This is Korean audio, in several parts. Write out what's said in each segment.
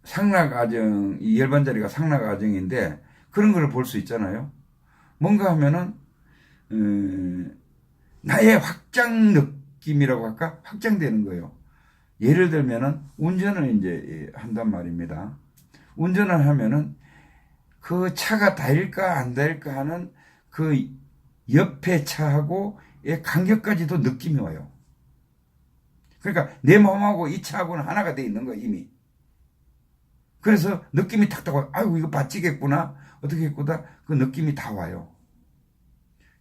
상락아정, 이 열반자리가 상락아정인데 그런 걸 볼 수 있잖아요. 뭔가 하면은 나의 확장 느낌이라고 할까? 확장되는 거예요. 예를 들면은 운전을 이제 한단 말입니다. 운전을 하면은 그 차가 다일까 안 다일까 하는 그 옆에 차하고의 간격까지도 느낌이 와요. 그러니까 내 몸하고 이 차하고는 하나가 돼 있는 거야 이미. 그래서 느낌이 탁탁 와요. 아이고 이거 바치겠구나 어떻게 했구나 그 느낌이 다 와요.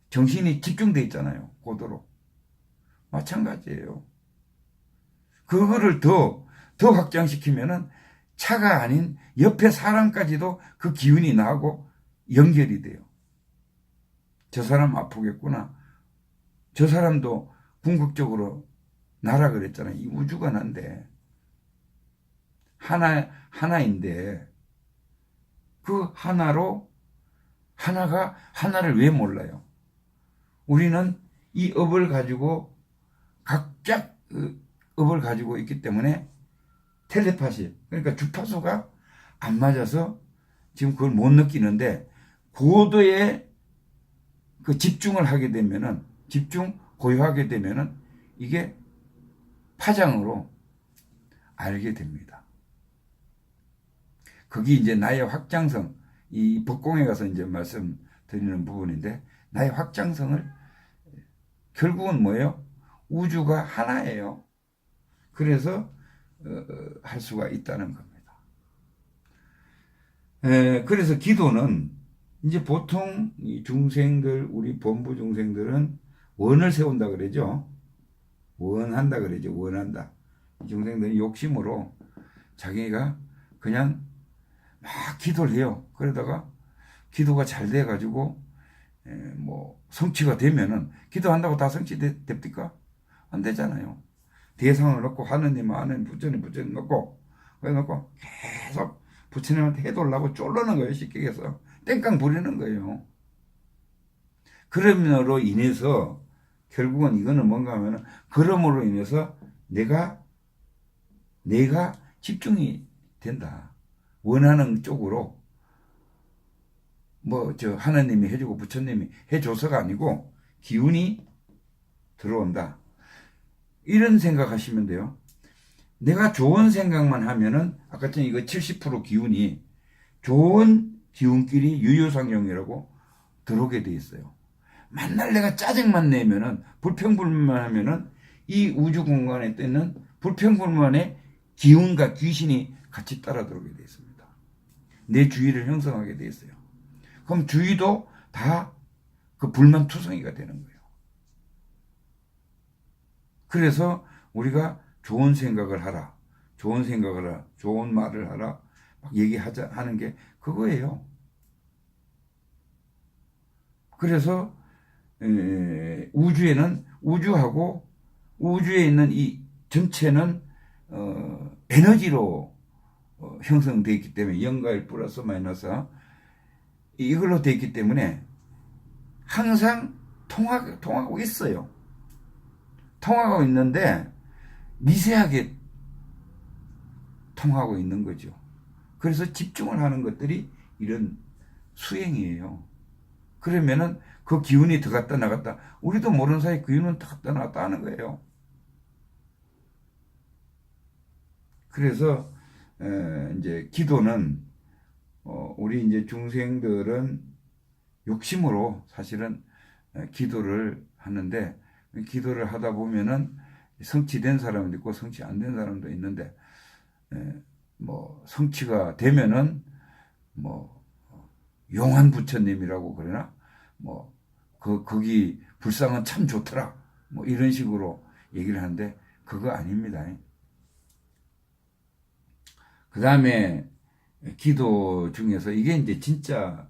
정신이 집중돼 있잖아요. 고도로. 마찬가지예요. 그거를 더 확장시키면은 차가 아닌 옆에 사람까지도 그 기운이 나고 연결이 돼요. 저 사람 아프겠구나. 저 사람도 궁극적으로 나라 그랬잖아요. 이 우주가 난데 하나인데 그 하나로 하나가 하나를 왜 몰라요? 우리는 이 업을 가지고 각자 업을 가지고 있기 때문에 텔레파시 그러니까 주파수가 안 맞아서 지금 그걸 못 느끼는데 고도의 그 집중을 하게 되면은 고요하게 되면은 이게 파장으로 알게 됩니다. 그게 이제 나의 확장성 이 법공에 가서 이제 말씀드리는 부분인데 나의 확장성을 결국은 뭐예요? 우주가 하나예요. 그래서 할 수가 있다는 겁니다. 그래서 기도는 이제 보통 이 중생들 우리 본부 중생들은 원을 세운다 그러죠. 원한다 그러죠. 원한다. 중생들은 욕심으로 자기가 그냥 막 기도를 해요. 그러다가 기도가 잘 돼가지고 뭐 성취가 되면은 기도한다고 다 성취됩니까? 안 되잖아요. 대상을 놓고 하느님 부처님 놓고 그래놓고 계속 부처님한테 해달라고 쫄르는 거예요. 쉽게 얘기해서 땡깡 부리는 거예요. 그럼으로 인해서 결국은 이거는 뭔가 하면은 그럼으로 인해서 내가 집중이 된다. 원하는 쪽으로 뭐 저 하나님이 해주고 부처님이 해줘서가 아니고 기운이 들어온다. 이런 생각하시면 돼요. 내가 좋은 생각만 하면은 아까 전 이거 70% 기운이 좋은 기운끼리 유유상용이라고 들어오게 돼 있어요. 만날 내가 짜증만 내면은 불평불만하면은 이 우주 공간에 뜨는 불평불만의 기운과 귀신이 같이 따라 들어오게 돼 있습니다. 내 주의를 형성하게 돼 있어요. 그럼 주의도 다 그 불만투성이가 되는 거예요. 그래서 우리가 좋은 생각을 하라, 좋은 생각을 하라, 좋은 말을 하라, 막 얘기하자 하는 게 그거예요. 그래서 우주에는 우주하고 우주에 있는 이 전체는 에너지로 형성되어 있기 때문에 0과 1 플러스 마이너스 이걸로 되어 있기 때문에 항상 통하고 있어요. 통하고 있는데 미세하게 통하고 있는 거죠. 그래서 집중을 하는 것들이 이런 수행이에요. 그러면은 그 기운이 들어갔다 나갔다 우리도 모르는 사이 기운은 들어갔다 나갔다 하는 거예요. 그래서 이제 기도는 우리 이제 중생들은 욕심으로 사실은 기도를 하는데 기도를 하다 보면은 성취된 사람도 있고 성취 안 된 사람도 있는데 뭐 성취가 되면은 뭐 용한 부처님이라고 그러나 뭐 거기 불상은 참 좋더라 뭐 이런 식으로 얘기를 하는데 그거 아닙니다. 그 다음에 기도 중에서 이게 이제 진짜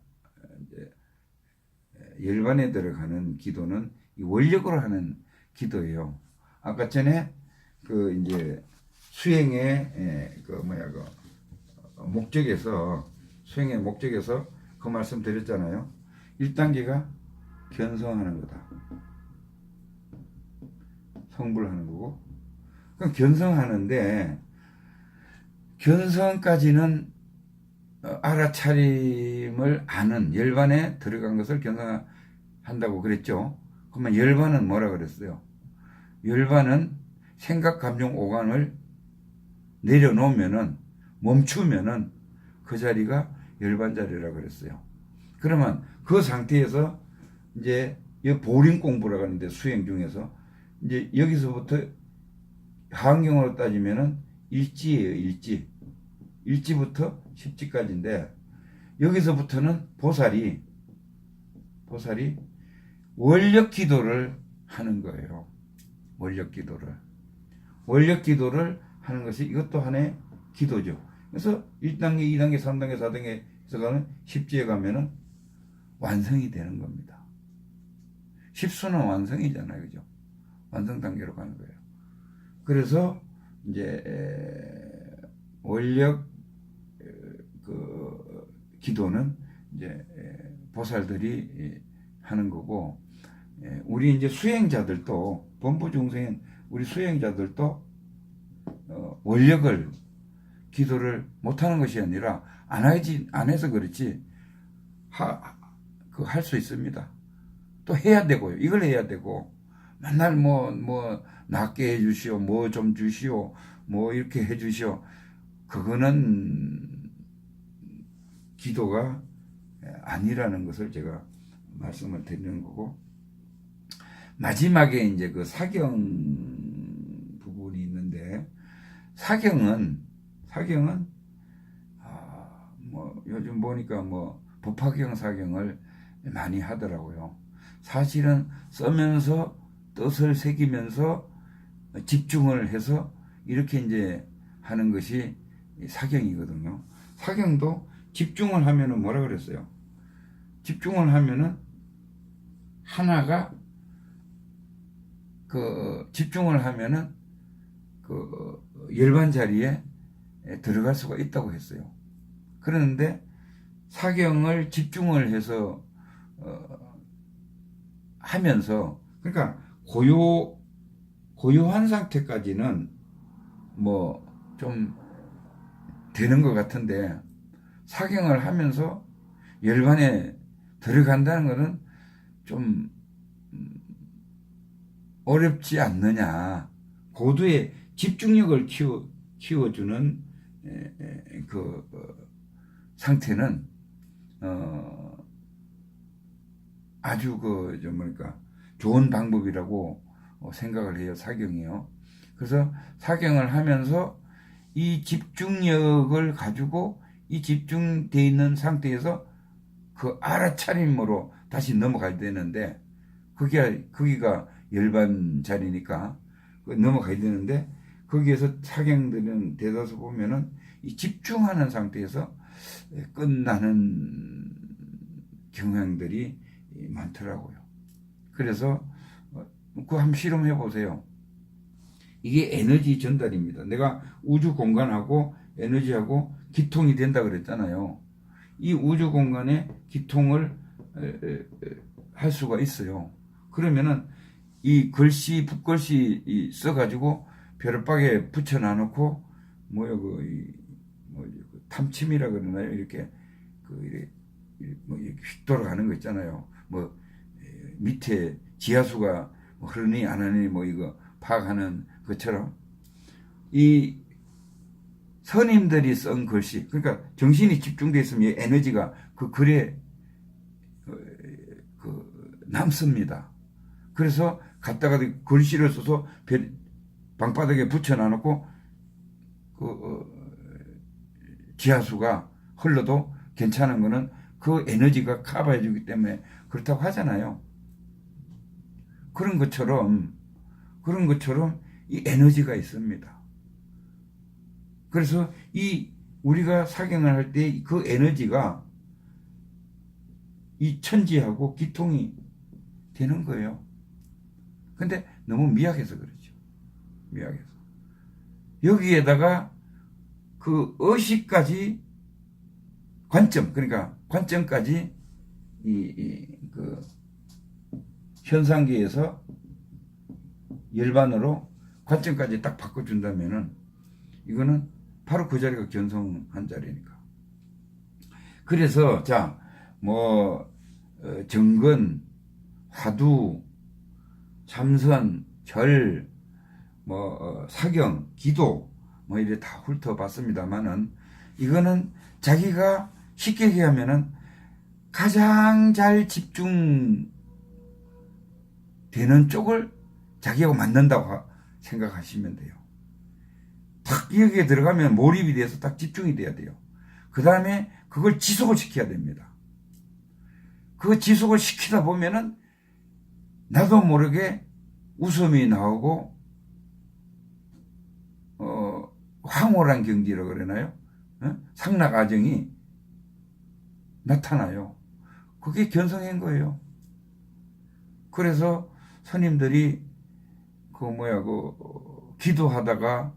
열반에 들어가는 기도는 원력으로 하는 기도예요. 아까 전에 그 이제 수행의 그 뭐야 그 목적에서 수행의 목적에서 그 말씀 드렸잖아요. 1단계가 견성하는 거다. 성불하는 거고. 그럼 견성하는데 견성까지는 알아차림을 아는 열반에 들어간 것을 견성한다고 그랬죠. 그러면 열반은 뭐라 그랬어요? 열반은 생각, 감정, 오감을 내려놓으면은, 멈추면은 그 자리가 열반 자리라 그랬어요. 그러면 그 상태에서 이제 보림 공부라고 하는데, 수행 중에서 이제 여기서부터 하안경으로 따지면은 일지예요. 일지부터 십지까지인데, 여기서부터는 보살이 원력 기도를 하는 거예요. 원력 기도를 하는 것이 이것도 하나의 기도죠. 그래서 1단계, 2단계, 3단계, 4단계에서 가는 십지에 가면은 완성이 되는 겁니다. 십수는 완성이잖아요. 그죠? 완성 단계로 가는 거예요. 그래서 이제 원력 그 기도는 이제 보살들이 하는 거고, 우리 이제 수행자들도, 범부 중생인 우리 수행자들도 원력을 기도를 못하는 것이 아니라 안 해서 그렇지 할 수 있습니다. 또 해야 되고요. 이걸 해야 되고, 맨날 낫게 해주시오, 뭐 좀 주시오, 뭐 이렇게 해주시오. 그거는 기도가 아니라는 것을 제가 말씀을 드리는 거고, 마지막에 이제 그 사경 부분이 있는데, 사경은 요즘 보니까 법화경 사경을 많이 하더라고요. 사실은 쓰면서 뜻을 새기면서 집중을 해서 이렇게 이제 하는 것이 사경이거든요. 사경도 집중을 하면은 뭐라 그랬어요? 집중을 하면은 하나가 집중을 하면은 열반 자리에 들어갈 수가 있다고 했어요. 그런데 사경을 집중을 해서 하면서, 그러니까 고요한 상태까지는 좀 되는 것 같은데, 사경을 하면서 열반에 들어간다는 것은 좀 어렵지 않느냐. 고도의 집중력을 키워주는 상태는 아주 좋은 방법이라고 생각을 해요. 사경이요. 그래서 사경을 하면서 이 집중력을 가지고 이 집중되어 있는 상태에서 그 알아차림으로 다시 넘어가야 되는데, 거기가 열반 자리니까 넘어가야 되는데, 거기에서 사경들은 대다수 보면은 이 집중하는 상태에서 끝나는 경향들이 많더라고요. 그래서 그거 한번 실험해 보세요. 이게 에너지 전달입니다. 내가 우주 공간하고 에너지하고 기통이 된다 그랬잖아요. 이 우주 공간에 기통을 할 수가 있어요. 그러면은 이 붓글씨 써가지고 벼룩박에 붙여놔놓고 탐침이라 그러나요? 이렇게 이렇게 휙 돌아가는 거 있잖아요. 밑에 지하수가 흐르니 안 하니 이거 파악하는 것처럼, 이 선임들이 쓴 글씨, 그러니까 정신이 집중되어 있으면 에너지가 그 글에 남습니다. 그래서 갖다가 글씨를 써서 방바닥에 붙여놔놓고 지하수가 흘러도 괜찮은 거는 그 에너지가 커버해 주기 때문에 그렇다고 하잖아요. 그런 것처럼 이 에너지가 있습니다. 그래서 우리가 사경을 할 때 그 에너지가 이 천지하고 기통이 되는 거예요. 근데 너무 미약해서 그렇죠. 미약해서. 여기에다가 그 의식까지 그러니까 관점까지 그 현상계에서 열반으로 관점까지 딱 바꿔준다면은 이거는 바로 그 자리가 견성한 자리니까. 그래서 정근, 화두, 참선, 절, 사경, 기도 이래 다 훑어봤습니다만은 이거는 자기가 쉽게 얘기하면은 가장 잘 집중되는 쪽을 자기하고 맞는다고 생각하시면 돼요. 딱 여기에 들어가면 몰입이 돼서 딱 집중이 돼야 돼요. 그 다음에 그걸 지속을 시켜야 됩니다. 그 지속을 시키다 보면은 나도 모르게 웃음이 나오고 황홀한 경지라고 그러나요? 상락아정이 나타나요. 그게 견성인 거예요. 그래서 스님들이 기도하다가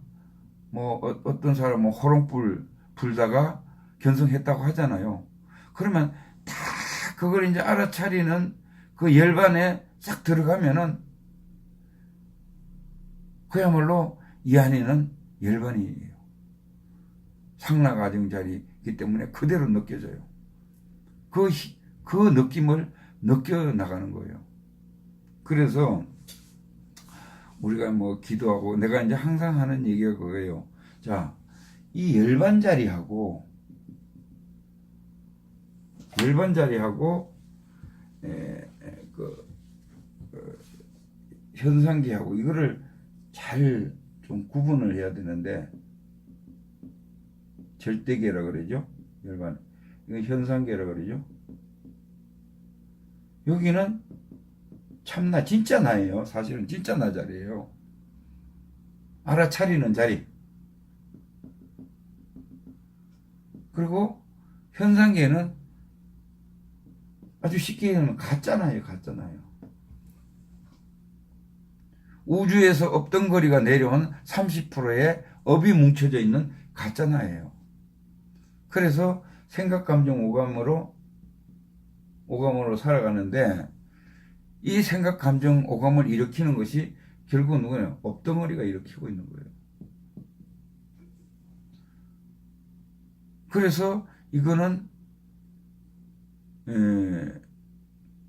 어떤 사람은 호롱불 불다가 견성했다고 하잖아요. 그러면 다 그걸 이제 알아차리는 그 열반에 싹 들어가면은 그야말로 이 안에는 열반이에요. 상락아정 자리이기 때문에 그대로 느껴져요. 그 느낌을 느껴나가는 거예요. 그래서 우리가 기도하고 내가 이제 항상 하는 얘기가 그거예요. 이 열반 자리하고 현상계하고 이거를 잘 좀 구분을 해야 되는데, 절대계라 그러죠. 열반. 이거 현상계라 그러죠. 여기는 참나, 진짜 나예요. 사실은 진짜 나 자리예요. 알아차리는 자리. 그리고 현상계는 아주 쉽게 얘기하면 가짜나예요. 우주에서 업덩거리가 내려온 30%의 업이 뭉쳐져 있는 가짜나예요. 그래서 생각, 감정, 오감으로 살아가는데, 이 생각, 감정, 오감을 일으키는 것이 결국은 누구예요? 업덩어리가 일으키고 있는 거예요. 그래서 이거는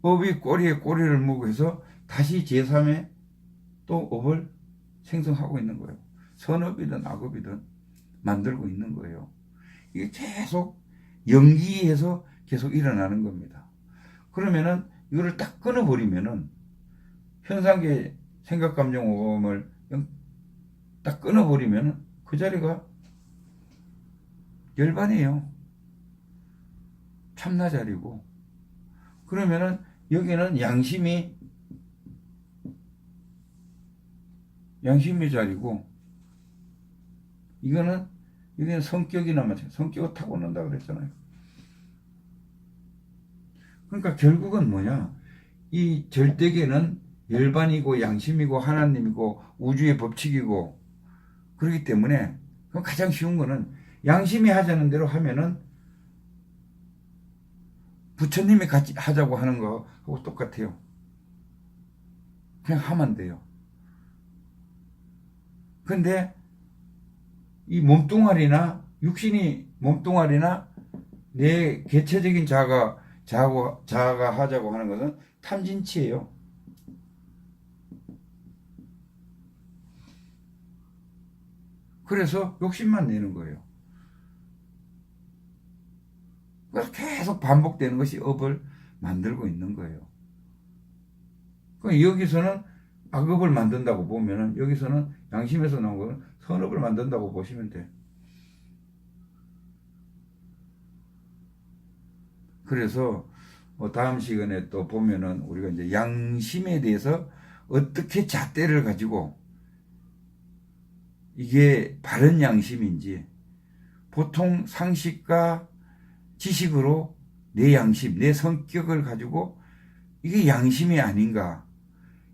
업이 꼬리에 꼬리를 무고 해서 다시 제3의 또 업을 생성하고 있는 거예요. 선업이든 악업이든 만들고 있는 거예요. 이게 계속 연기해서 계속 일어나는 겁니다. 그러면은 이거를 딱 끊어버리면은 현상계 생각, 감정, 오감을 딱 끊어버리면은 그 자리가 열반이에요. 참나 자리고. 그러면은 여기는 양심이 자리고, 여기는 성격이나 마찬가지. 성격을 타고난다 그랬잖아요. 그러니까 결국은 뭐냐? 이 절대계는 열반이고 양심이고 하나님이고 우주의 법칙이고, 그렇기 때문에 가장 쉬운 거는 양심이 하자는 대로 하면은 부처님이 같이 하자고 하는 거하고 똑같아요. 그냥 하면 돼요. 근데 이 몸뚱아리나 내 개체적인 자아가 하자고 하는 것은 탐진치예요. 그래서 욕심만 내는 거예요. 그래서 계속 반복되는 것이 업을 만들고 있는 거예요. 여기서는 악업을 만든다고 보면은, 여기서는 양심에서 나온 거는 선업을 만든다고 보시면 돼. 그래서 다음 시간에 또 보면은 우리가 이제 양심에 대해서 어떻게 잣대를 가지고 이게 바른 양심인지, 보통 상식과 지식으로 내 양심, 내 성격을 가지고 이게 양심이 아닌가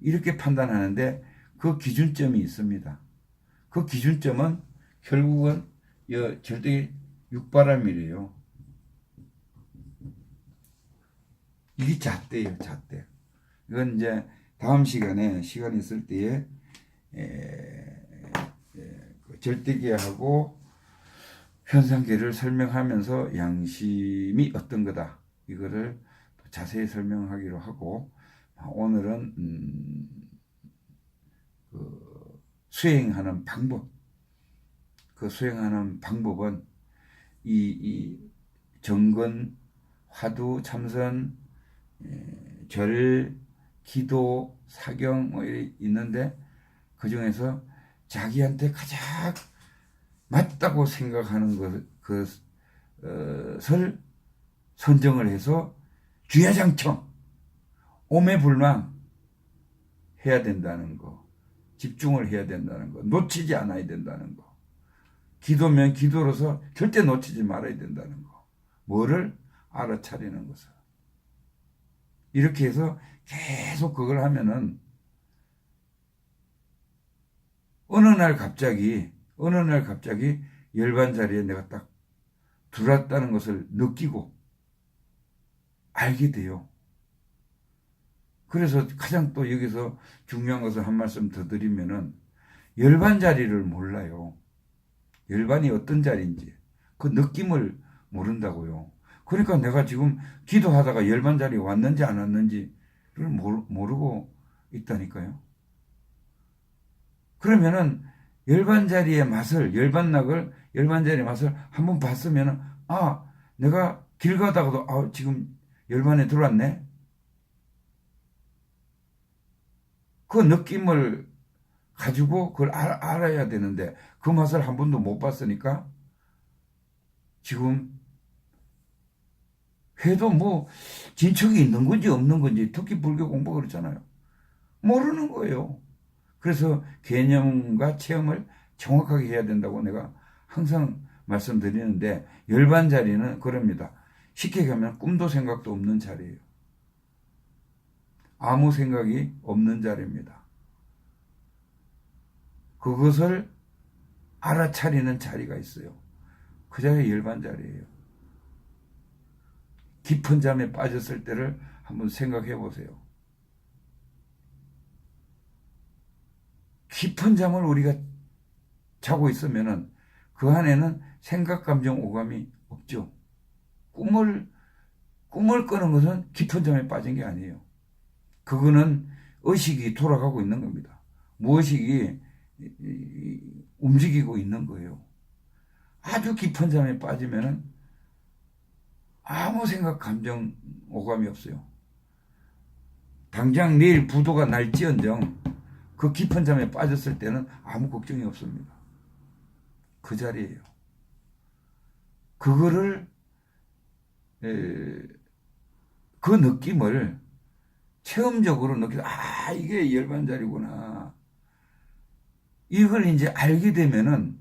이렇게 판단하는데, 그 기준점이 있습니다. 그 기준점은 결국은 절대 육바람이래요. 이게 잣대예요, 잣대. 이건 이제 다음 시간에 시간 있을 때에 절대계하고 현상계를 설명하면서 양심이 어떤 거다 이거를 자세히 설명하기로 하고, 오늘은 그 수행하는 방법, 그 수행하는 방법은 이 정건, 화두, 참선, 절, 기도, 사경 뭐 있는데 그 중에서 자기한테 가장 맞다고 생각하는 것을 선정을 해서 주야장청, 오매불망 해야 된다는 거, 집중을 해야 된다는 거, 놓치지 않아야 된다는 거, 기도면 기도로서 절대 놓치지 말아야 된다는 거, 뭐를 알아차리는 것을. 이렇게 해서 계속 그걸 하면은 어느 날 갑자기 열반 자리에 내가 딱 들어왔다는 것을 느끼고 알게 돼요. 그래서 가장 또 여기서 중요한 것을 한 말씀 더 드리면은 열반 자리를 몰라요. 열반이 어떤 자리인지 그 느낌을 모른다고요. 그러니까 내가 지금 기도하다가 열반 자리에 왔는지 안 왔는지를 모르고 있다니까요. 그러면은 열반 자리의 맛을, 열반 자리의 맛을 한번 봤으면은, 아, 내가 길 가다가도 지금 열반에 들어왔네. 그 느낌을 가지고 그걸 알아야 되는데 그 맛을 한 번도 못 봤으니까 지금 해도 뭐 진척이 있는 건지 없는 건지, 특히 불교 공부 그렇잖아요. 모르는 거예요. 그래서 개념과 체험을 정확하게 해야 된다고 내가 항상 말씀드리는데, 열반 자리는 그럽니다. 쉽게 가면 꿈도 생각도 없는 자리예요. 아무 생각이 없는 자리입니다. 그것을 알아차리는 자리가 있어요. 그 자리가 열반 자리예요. 깊은 잠에 빠졌을 때를 한번 생각해 보세요. 깊은 잠을 우리가 자고 있으면은 그 안에는 생각, 감정, 오감이 없죠. 꿈을 꾸는 것은 깊은 잠에 빠진 게 아니에요. 그거는 의식이 돌아가고 있는 겁니다. 무의식이 움직이고 있는 거예요. 아주 깊은 잠에 빠지면은 아무 생각, 감정, 오감이 없어요. 당장 내일 부도가 날지언정 그 깊은 잠에 빠졌을 때는 아무 걱정이 없습니다. 그 자리예요. 그거를 그 느낌을 체험적으로 느끼고, 이게 열반 자리구나. 이걸 이제 알게 되면은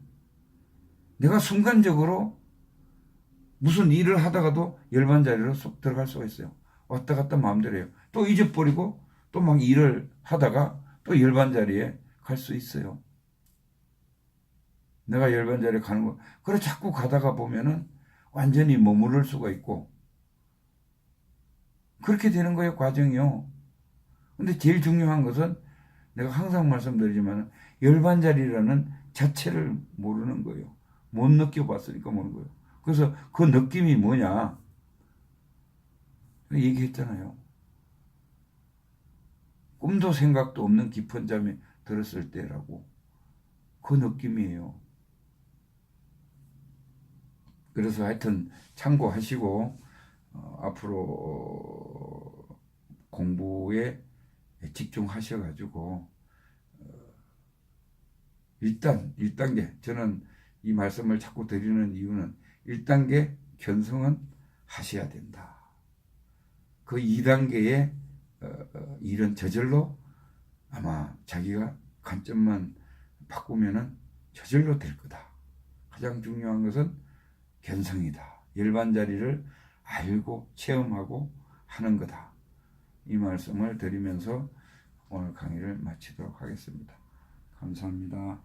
내가 순간적으로 무슨 일을 하다가도 열반 자리로 쏙 들어갈 수가 있어요. 왔다 갔다 마음대로 해요. 또 잊어버리고 또 막 일을 하다가 또 열반 자리에 갈 수 있어요. 내가 열반 자리에 가는 거. 그래 자꾸 가다가 보면은 완전히 머무를 수가 있고 그렇게 되는 거예요, 과정이요. 근데 제일 중요한 것은 내가 항상 말씀드리지만 열반 자리라는 자체를 모르는 거예요. 못 느껴봤으니까 모르는 거예요. 그래서 그 느낌이 뭐냐 얘기했잖아요. 꿈도 생각도 없는 깊은 잠에 들었을 때라고. 그 느낌이에요. 그래서 하여튼 참고하시고 앞으로 공부에 집중하셔가지고 일단 1단계, 저는 이 말씀을 자꾸 드리는 이유는 1단계 견성은 하셔야 된다. 그 2단계의 일은 저절로 아마 자기가 관점만 바꾸면은 저절로 될 거다. 가장 중요한 것은 견성이다. 열반 자리를 알고 체험하고 하는 거다. 이 말씀을 드리면서 오늘 강의를 마치도록 하겠습니다. 감사합니다.